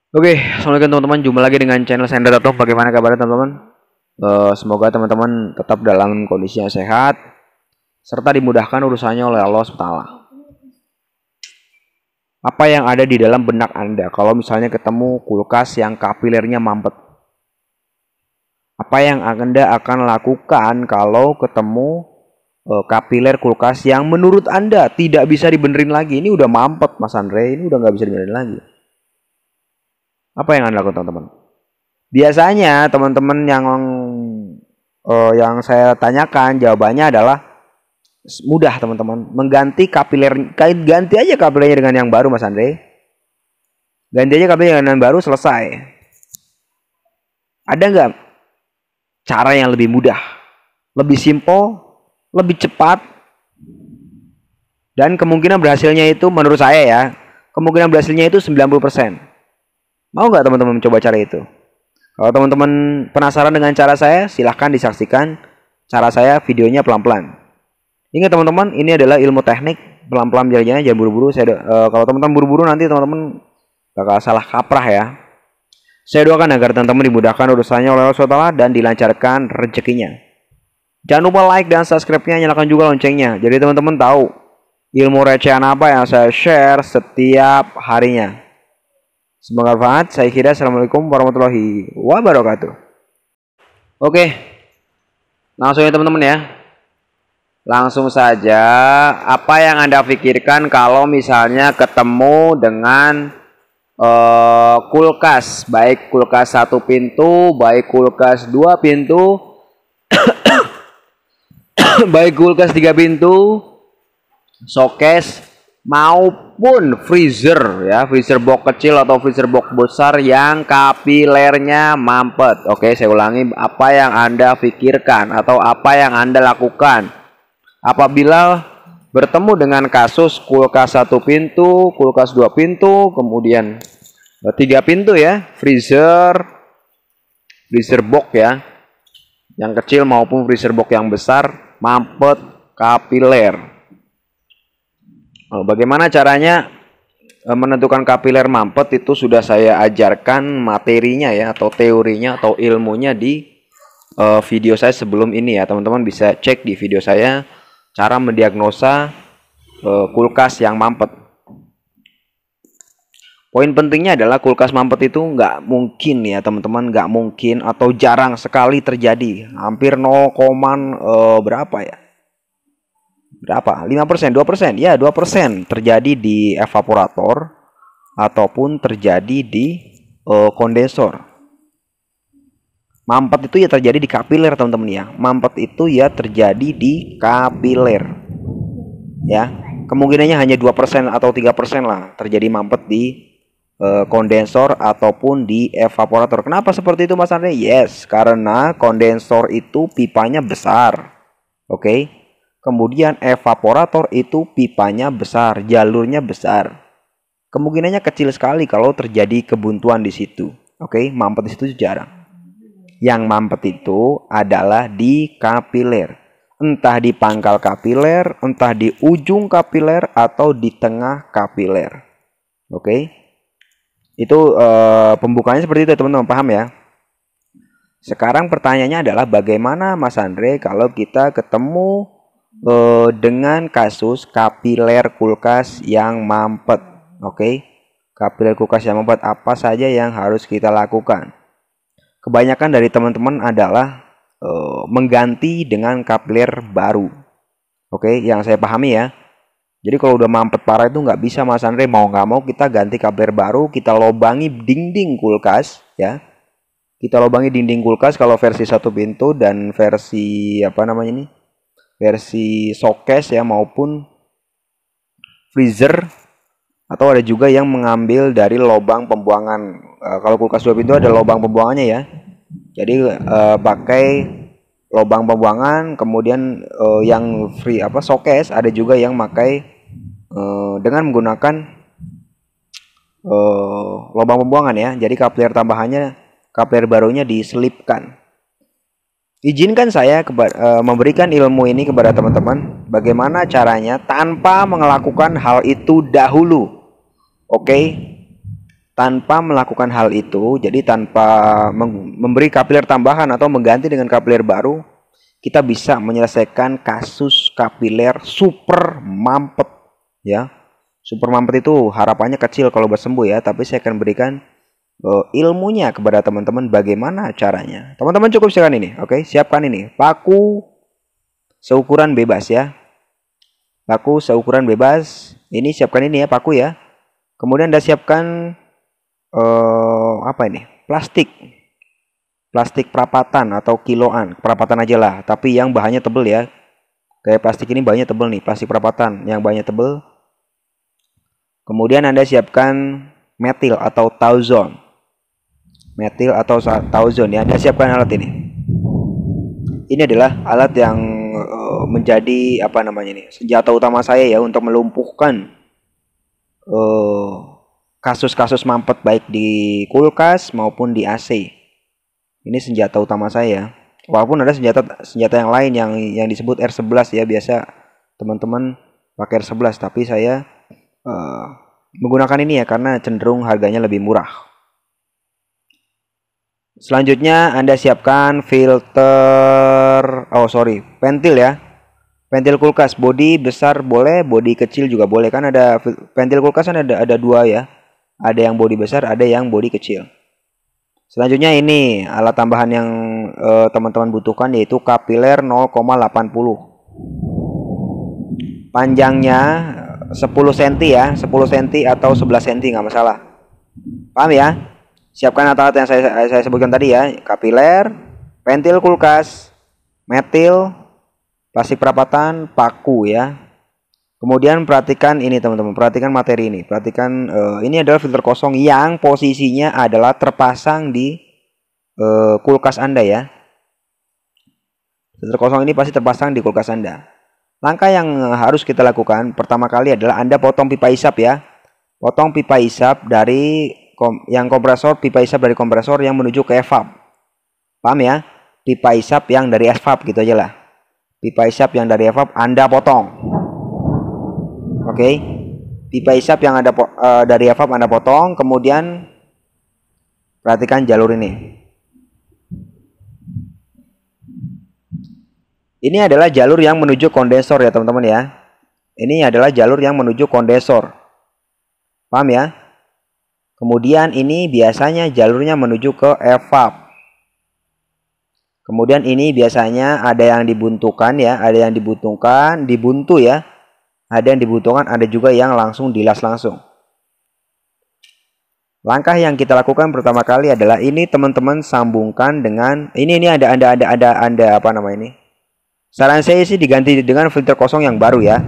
Oke, assalamualaikum teman-teman. Jumpa lagi dengan channel Sender Top. Bagaimana kabarnya teman-teman? Semoga teman-teman tetap dalam kondisi yang sehat serta dimudahkan urusannya oleh Allah SWT. Apa yang ada di dalam benak Anda kalau misalnya ketemu kulkas yang kapilernya mampet? Apa yang Anda akan lakukan kalau ketemu kapiler kulkas yang menurut Anda tidak bisa dibenerin lagi? Ini udah mampet, Mas Andre. Ini udah nggak bisa dibenerin lagi. Apa yang Anda lakukan, teman-teman? Biasanya teman-teman yang saya tanyakan jawabannya adalah mudah, teman-teman. Ganti aja kapilernya dengan yang baru, Mas Andre. Ganti aja kapilernya dengan yang baru, selesai. Ada nggak cara yang lebih mudah, lebih simpel, lebih cepat, dan kemungkinan berhasilnya itu menurut saya ya, kemungkinan berhasilnya itu 90%. Mau nggak teman-teman mencoba cara itu? Kalau teman-teman penasaran dengan cara saya, silahkan disaksikan cara saya videonya pelan-pelan. Ingat teman-teman, ini adalah ilmu teknik, pelan-pelan belajarnya, jangan buru-buru. Kalau teman-teman buru-buru nanti teman-teman bakal salah kaprah ya. Saya doakan agar teman-teman dimudahkan urusannya oleh Allah SWT dan dilancarkan rezekinya. Jangan lupa like dan subscribe-nya, nyalakan juga loncengnya. Jadi teman-teman tahu ilmu recehan apa yang saya share setiap harinya. Semoga bermanfaat. Saya kira assalamualaikum warahmatullahi wabarakatuh. Oke, langsung ya teman-teman ya. Langsung saja, apa yang Anda pikirkan kalau misalnya ketemu dengan kulkas, baik kulkas 1 pintu, baik kulkas 2 pintu, baik kulkas 3 pintu, showcase, maupun freezer ya, freezer box kecil atau freezer box besar yang kapilernya mampet. Oke, saya ulangi, apa yang Anda pikirkan atau apa yang Anda lakukan apabila bertemu dengan kasus kulkas 1 pintu, kulkas 2 pintu, kemudian 3 pintu ya, freezer box ya, yang kecil maupun freezer box yang besar mampet kapiler. Bagaimana caranya menentukan kapiler mampet itu sudah saya ajarkan materinya ya, atau teorinya atau ilmunya di video saya sebelum ini ya. Teman-teman bisa cek di video saya cara mendiagnosa kulkas yang mampet. Poin pentingnya adalah kulkas mampet itu nggak mungkin ya teman-teman, nggak mungkin atau jarang sekali terjadi. Hampir 0, berapa ya? Berapa? 5%, 2%? Ya, 2% terjadi di evaporator ataupun terjadi di kondensor. Mampet itu ya terjadi di kapiler, teman-teman ya. Mampet itu ya terjadi di kapiler. Ya, kemungkinannya hanya 2% atau 3% lah terjadi mampet di kondensor ataupun di evaporator. Kenapa seperti itu, Mas Andre? Yes, karena kondensor itu pipanya besar. Oke. Kemudian evaporator itu pipanya besar, jalurnya besar. Kemungkinannya kecil sekali kalau terjadi kebuntuan di situ. Oke, mampet di situ jarang. Yang mampet itu adalah di kapiler. Entah di pangkal kapiler, entah di ujung kapiler, atau di tengah kapiler. Oke. Itu pembukaannya seperti itu, teman-teman, paham ya? Sekarang pertanyaannya adalah bagaimana, Mas Andre, kalau kita ketemu dengan kasus kapiler kulkas yang mampet. Oke, kapiler kulkas yang mampet, apa saja yang harus kita lakukan? Kebanyakan dari teman-teman adalah mengganti dengan kapiler baru. Oke, yang saya pahami ya. Jadi kalau udah mampet parah itu nggak bisa, Mas Andre, mau nggak mau kita ganti kapiler baru, kita lobangi dinding kulkas ya. Kita lobangi dinding kulkas kalau versi 1 pintu dan versi apa namanya ini? Versi showcase ya, maupun freezer, atau ada juga yang mengambil dari lubang pembuangan. Kalau kulkas 2 pintu ada lubang pembuangannya ya, jadi pakai lubang pembuangan. Kemudian yang showcase ada juga yang pakai dengan menggunakan lubang pembuangan ya, jadi kapiler tambahannya, kapiler barunya diselipkan. Izinkan saya memberikan ilmu ini kepada teman-teman, bagaimana caranya tanpa melakukan hal itu dahulu. Oke, tanpa melakukan hal itu, jadi tanpa memberi kapiler tambahan atau mengganti dengan kapiler baru, kita bisa menyelesaikan kasus kapiler super mampet ya. Super mampet itu harapannya kecil kalau bersembuh ya, tapi saya akan berikan ilmunya kepada teman-teman bagaimana caranya. Teman-teman cukup siapkan ini, oke? Siapkan ini, paku seukuran bebas ya. Paku seukuran bebas. Ini siapkan ini ya, paku ya. Kemudian Anda siapkan apa ini? Plastik perapatan atau kiloan, perapatan aja lah, tapi yang bahannya tebel ya. Kayak plastik ini bahannya tebel nih, plastik perapatan yang bahannya tebel. Kemudian Anda siapkan metil atau tauzon. Metil atau tauzon ya. Anda siapkan alat ini. Ini adalah alat yang menjadi apa namanya ini? Senjata utama saya ya untuk melumpuhkan kasus-kasus mampet baik di kulkas maupun di AC. Ini senjata utama saya. Walaupun ada senjata yang lain yang disebut R11 ya, biasa teman-teman pakai R11, tapi saya menggunakan ini ya karena cenderung harganya lebih murah. Selanjutnya Anda siapkan pentil ya. Pentil kulkas, bodi besar boleh, bodi kecil juga boleh, kan ada pentil kulkas kan ada dua ya. Ada yang bodi besar, ada yang bodi kecil. Selanjutnya ini alat tambahan yang teman-teman butuhkan, yaitu kapiler 0,80. Panjangnya 10 cm ya, 10 cm atau 11 cm nggak masalah. Paham ya? Siapkan alat-alat yang saya sebutkan tadi ya, kapiler, pentil kulkas, metil, plastik perapatan, paku ya. Kemudian perhatikan ini teman-teman, perhatikan materi ini. Perhatikan ini adalah filter kosong yang posisinya adalah terpasang di kulkas Anda ya. Filter kosong ini pasti terpasang di kulkas Anda. Langkah yang harus kita lakukan pertama kali adalah Anda potong pipa isap ya. Potong pipa isap dari pipa isap dari kompresor yang menuju ke evap. Paham ya? Pipa isap yang dari evap gitu aja lah. Pipa isap yang dari evap Anda potong. Oke. Pipa isap yang ada dari evap Anda potong, kemudian perhatikan jalur ini. Ini adalah jalur yang menuju kondensor ya teman-teman ya. Ini adalah jalur yang menuju kondensor. Paham ya? Kemudian ini biasanya jalurnya menuju ke evap. Kemudian ini biasanya ada yang dibuntukan ya, ada yang dibuntu ya. Ada yang dibutuhkan, ada juga yang langsung dilas langsung. Langkah yang kita lakukan pertama kali adalah ini teman-teman sambungkan dengan ini ada apa nama ini? Saran saya sih diganti dengan filter kosong yang baru ya.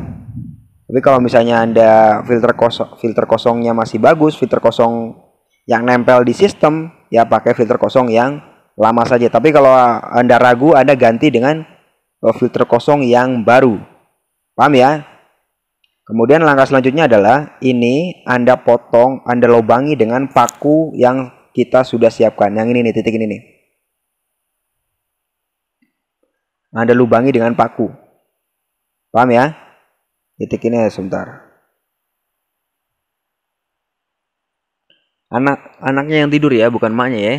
Tapi kalau misalnya Anda filter kosongnya masih bagus, filter kosong yang nempel di sistem, ya pakai filter kosong yang lama saja. Tapi kalau Anda ragu, Anda ganti dengan filter kosong yang baru. Paham ya? Kemudian langkah selanjutnya adalah ini Anda potong, Anda lubangi dengan paku yang kita sudah siapkan. Yang ini nih, titik ini nih. Anda lubangi dengan paku. Paham ya? Titik ini sebentar. Anaknya yang tidur ya, bukan emaknya ya.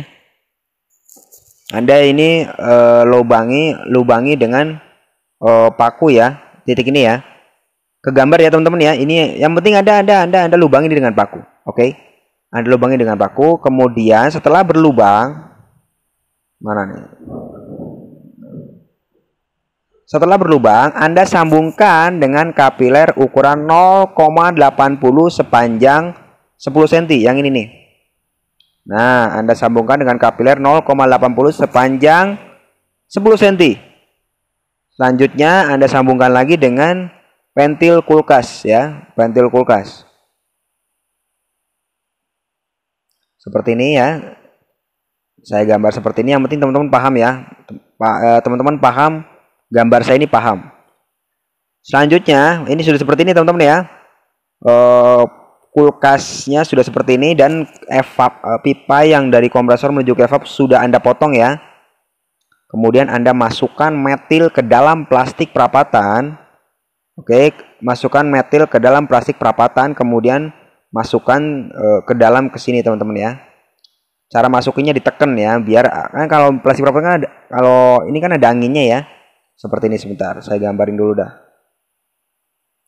Anda ini lubangi dengan paku ya. Titik ini ya. Ke gambar ya teman-teman ya. Ini yang penting Anda lubangi dengan paku. Oke. Anda lubangi dengan paku, kemudian setelah berlubang, mana nih? Setelah berlubang, Anda sambungkan dengan kapiler ukuran 0,80 sepanjang 10 cm. Yang ini nih. Nah, Anda sambungkan dengan kapiler 0,80 sepanjang 10 cm. Selanjutnya, Anda sambungkan lagi dengan pentil kulkas ya. Pentil kulkas. Seperti ini ya. Saya gambar seperti ini. Yang penting teman-teman paham ya. Teman-teman paham. Gambar saya ini paham. Selanjutnya, ini sudah seperti ini teman-teman ya. Kulkasnya sudah seperti ini dan pipa yang dari kompresor menuju ke evap sudah Anda potong ya. Kemudian Anda masukkan metil ke dalam plastik perapatan. Oke, masukkan metil ke dalam plastik perapatan, kemudian masukkan ke dalam ke sini teman-teman ya. Cara masukinnya ditekan ya, biar kan kalau plastik wrapper kan ada, kalau ini kan ada anginnya ya. Seperti ini, sebentar saya gambarin dulu dah.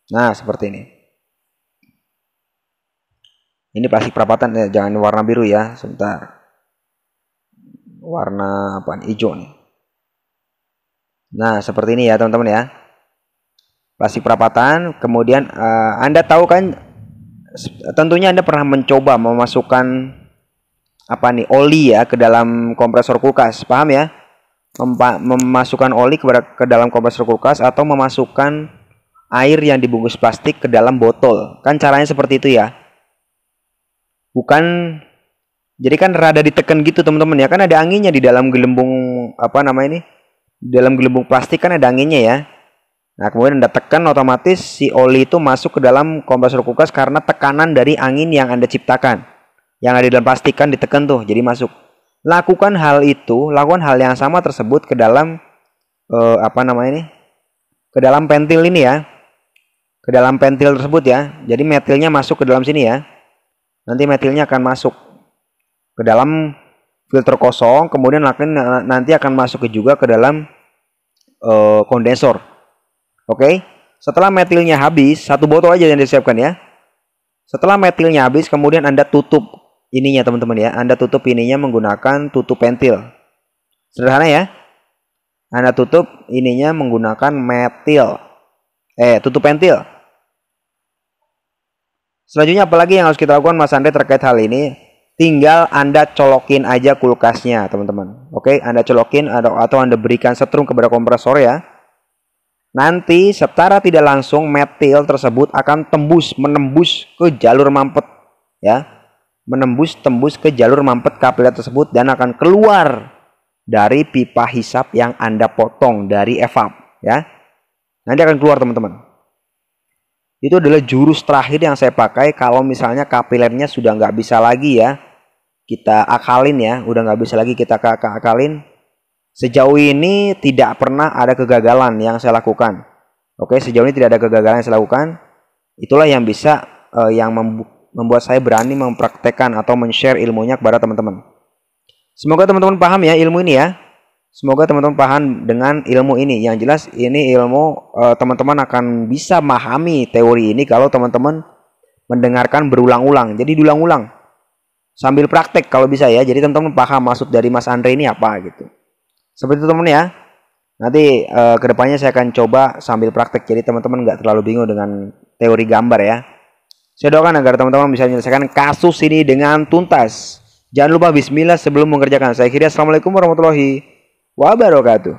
Nah, seperti ini. Ini plastik perapatan ya, jangan warna biru ya, sebentar. Warna apa nih? Hijau nih. Nah, seperti ini ya teman-teman ya. Plastik perapatan, kemudian Anda tahu kan, tentunya Anda pernah mencoba memasukkan apa nih, oli ya ke dalam kompresor kulkas, paham ya? Memasukkan oli ke dalam kompresor kulkas atau memasukkan air yang dibungkus plastik ke dalam botol. Kan caranya seperti itu ya. Bukan, jadi kan rada ditekan gitu teman-teman ya, kan ada anginnya di dalam gelembung apa namanya ini, di dalam gelembung plastik kan ada anginnya ya. Nah, kemudian Anda tekan, otomatis si oli itu masuk ke dalam kompresor kulkas karena tekanan dari angin yang Anda ciptakan. Yang ada di dalam plastik kan ditekan tuh, jadi masuk. Lakukan hal yang sama tersebut ke dalam apa namanya ini, ke dalam pentil ini ya, ke dalam pentil tersebut ya. Jadi metilnya masuk ke dalam sini ya. Nanti metilnya akan masuk ke dalam filter kosong, kemudian nanti akan masuk juga ke dalam kondensor. Oke, setelah metilnya habis, satu botol aja yang disiapkan ya. Setelah metilnya habis, kemudian Anda tutup ininya teman-teman ya. Anda tutup ininya menggunakan tutup pentil. Sederhana ya. Anda tutup ininya menggunakan tutup pentil. Selanjutnya apalagi yang harus kita lakukan Mas Andre terkait hal ini? Tinggal Anda colokin aja kulkasnya teman-teman. Oke, Anda colokin atau Anda berikan setrum kepada kompresor ya. Nanti secara tidak langsung metil tersebut akan menembus ke jalur mampet ya. Tembus ke jalur mampet kapiler tersebut dan akan keluar dari pipa hisap yang Anda potong dari evap ya. Nanti akan keluar teman-teman. Itu adalah jurus terakhir yang saya pakai kalau misalnya kapilernya sudah nggak bisa lagi ya kita akalin ya, udah nggak bisa lagi kita akalin. Sejauh ini tidak pernah ada kegagalan yang saya lakukan. Oke, sejauh ini tidak ada kegagalan yang saya lakukan. Itulah yang bisa yang membuat saya berani mempraktekkan atau men-share ilmunya kepada teman-teman. Semoga teman-teman paham ya ilmu ini ya. Semoga teman-teman paham dengan ilmu ini. Yang jelas ini ilmu teman-teman akan bisa memahami teori ini kalau teman-teman mendengarkan berulang-ulang. Jadi diulang-ulang sambil praktek kalau bisa ya. Jadi teman-teman paham maksud dari Mas Andre ini apa gitu. Seperti itu teman-teman ya. Nanti kedepannya saya akan coba sambil praktek. Jadi teman-teman nggak terlalu bingung dengan teori gambar ya. Saya doakan agar teman-teman bisa menyelesaikan kasus ini dengan tuntas. Jangan lupa bismillah sebelum mengerjakan. Saya kira assalamualaikum warahmatullahi wabarakatuh.